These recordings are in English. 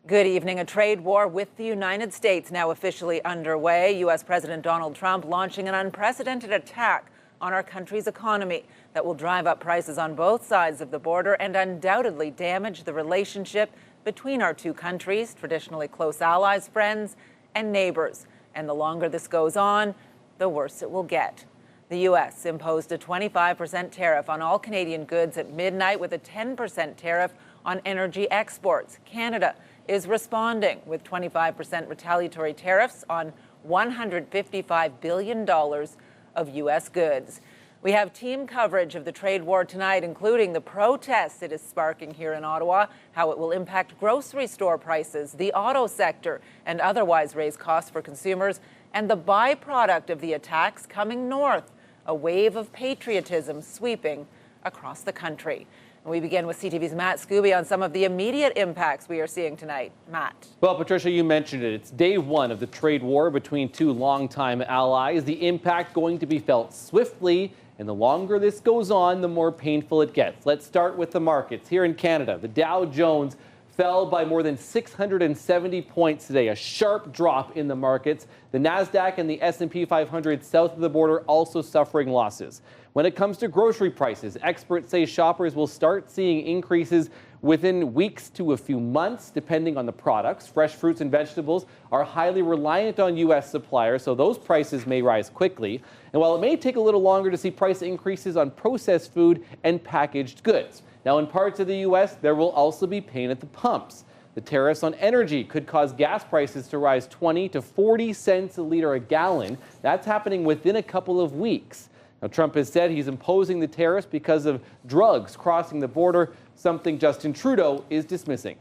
Good evening. A trade war with the United States now officially underway. U.S. President Donald Trump launching an unprecedented attack on our country's economy that will drive up prices on both sides of the border and undoubtedly damage the relationship between our two countries, traditionally close allies, friends, and neighbors. And the longer this goes on, the worse it will get. The U.S. imposed a 25% tariff on all Canadian goods at midnight with a 10% tariff on energy exports. Canada is responding with 25% retaliatory tariffs on $155 billion of U.S. goods. We have team coverage of the trade war tonight, including the protests it is sparking here in Ottawa, how it will impact grocery store prices, the auto sector, and otherwise raise costs for consumers, and the byproduct of the attacks coming north, a wave of patriotism sweeping across the country. We begin with CTV's Matt Skube on some of the immediate impacts we are seeing tonight. Matt. Well, Patricia, you mentioned it. It's day one of the trade war between two longtime allies. The impact going to be felt swiftly, and the longer this goes on, the more painful it gets. Let's start with the markets. Here in Canada, the Dow Jones fell by more than 670 points today, a sharp drop in the markets. The Nasdaq and the S&P 500 south of the border also suffering losses. When it comes to grocery prices, experts say shoppers will start seeing increases within weeks to a few months, depending on the products. Fresh fruits and vegetables are highly reliant on U.S. suppliers, so those prices may rise quickly. And while it may take a little longer to see price increases on processed food and packaged goods. Now, in parts of the U.S., there will also be pain at the pumps. The tariffs on energy could cause gas prices to rise 20 to 40 cents a liter a gallon. That's happening within a couple of weeks. Now, Trump has said he's imposing the tariffs because of drugs crossing the border, something Justin Trudeau is dismissing.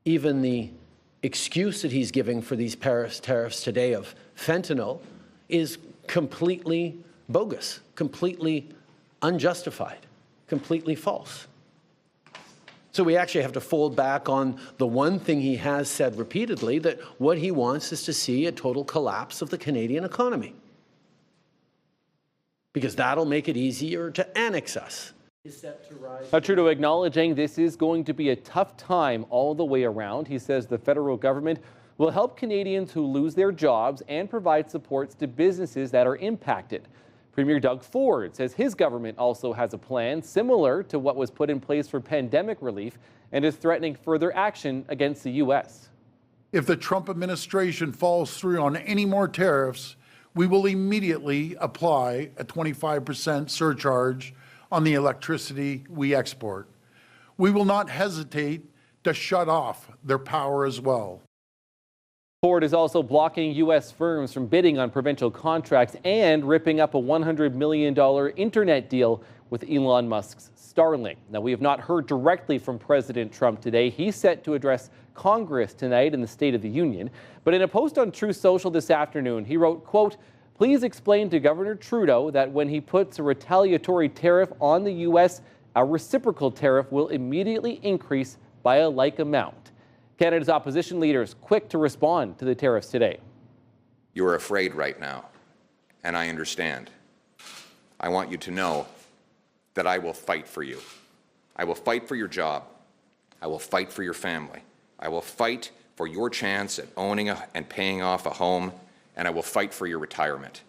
Even the excuse that he's giving for these tariffs today of fentanyl is completely bogus, completely unjustified, completely false. So we actually have to fold back on the one thing he has said repeatedly, that what he wants is to see a total collapse of the Canadian economy, because that'll make it easier to annex us. Now, Trudeau acknowledging this is going to be a tough time all the way around. He says the federal government will help Canadians who lose their jobs and provide supports to businesses that are impacted. Premier Doug Ford says his government also has a plan similar to what was put in place for pandemic relief and is threatening further action against the U.S. If the Trump administration falls through on any more tariffs, we will immediately apply a 25% surcharge on the electricity we export. We will not hesitate to shut off their power as well. Ford is also blocking U.S. firms from bidding on provincial contracts and ripping up a $100 million internet deal with Elon Musk's Starlink. Now, we have not heard directly from President Trump today. He's set to address Congress tonight in the State of the Union. But in a post on Truth Social this afternoon, he wrote, quote, "Please explain to Governor Trudeau that when he puts a retaliatory tariff on the U.S., a reciprocal tariff will immediately increase by a like amount." Canada's opposition leaders quick to respond to the tariffs today. You're afraid right now, and I understand. I want you to know that I will fight for you. I will fight for your job. I will fight for your family. I will fight for your chance at owning and paying off a home, and I will fight for your retirement.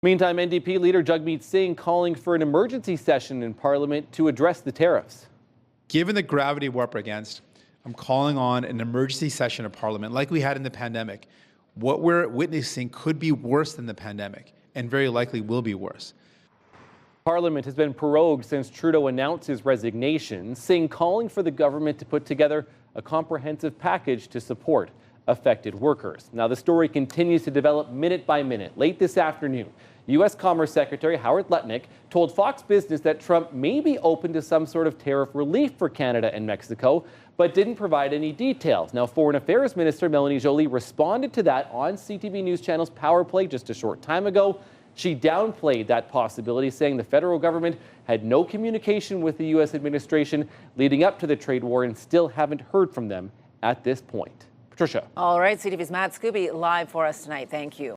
Meantime, NDP leader Jagmeet Singh calling for an emergency session in Parliament to address the tariffs. Given the gravity we're up against, I'm calling on an emergency session of Parliament like we had in the pandemic. What we're witnessing could be worse than the pandemic, and very likely will be worse. Parliament has been prorogued since Trudeau announced his resignation, Singh calling for the government to put together a comprehensive package to support affected workers. Now, the story continues to develop minute by minute. Late this afternoon, U.S. Commerce Secretary Howard Lutnick told Fox Business that Trump may be open to some sort of tariff relief for Canada and Mexico, but didn't provide any details. Now, Foreign Affairs Minister Melanie Joly responded to that on CTV News Channel's Power Play just a short time ago. She downplayed that possibility, saying the federal government had no communication with the U.S. administration leading up to the trade war and still haven't heard from them at this point. Patricia. All right, CTV's Matt Skube live for us tonight. Thank you.